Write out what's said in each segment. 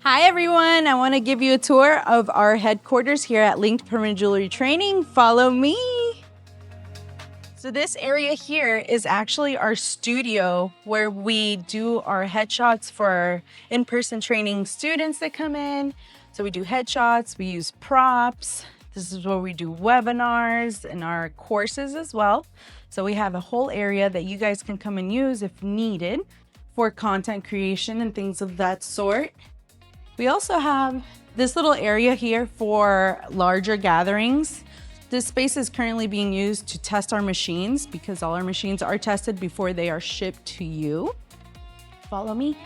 Hi everyone, I want to give you a tour of our headquarters here at Linked Permanent Jewelry Training. Follow me. So this area here is actually our studio where we do our headshots for our in-person training students that come in. So we do headshots, we use props. This is where we do webinars and our courses as well. So we have a whole area that you guys can come and use if needed for content creation and things of that sort. We also have this little area here for larger gatherings. This space is currently being used to test our machines because all our machines are tested before they are shipped to you. Follow me.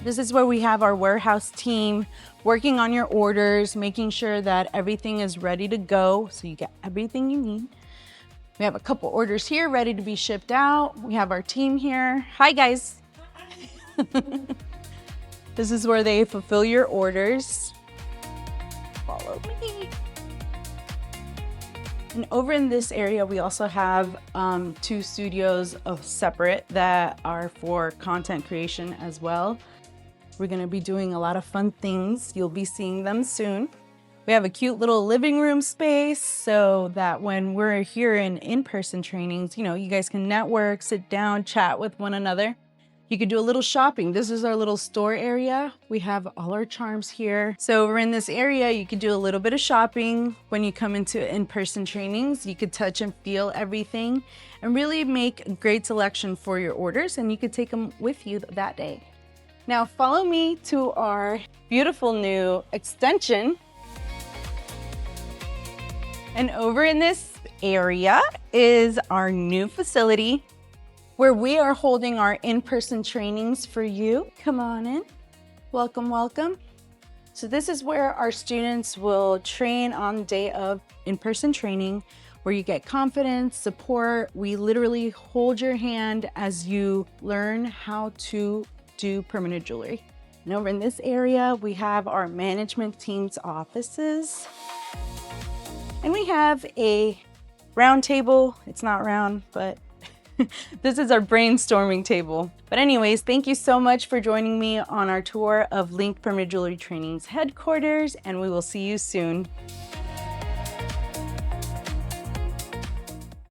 This is where we have our warehouse team working on your orders, making sure that everything is ready to go so you get everything you need. We have a couple orders here ready to be shipped out. We have our team here. Hi guys. This is where they fulfill your orders. Follow me. And over in this area, we also have 2 studios of separate that are for content creation as well. We're gonna be doing a lot of fun things. You'll be seeing them soon. We have a cute little living room space so that when we're here in-person trainings, you guys can network, sit down, chat with one another. You could do a little shopping. This is our little store area. We have all our charms here. So over in this area, you could do a little bit of shopping. When you come into in-person trainings, you could touch and feel everything and really make a great selection for your orders, and you could take them with you that day. Now follow me to our beautiful new extension. And over in this area is our new facility where we are holding our in-person trainings for you. Come on in. Welcome, welcome. So this is where our students will train on the day of in-person training, where you get confidence, support. We literally hold your hand as you learn how to do permanent jewelry. And over in this area, we have our management team's offices. And we have a round table. It's not round, but this is our brainstorming table. But anyways, thank you so much for joining me on our tour of Linked Permanent Jewelry Training's headquarters, and we will see you soon.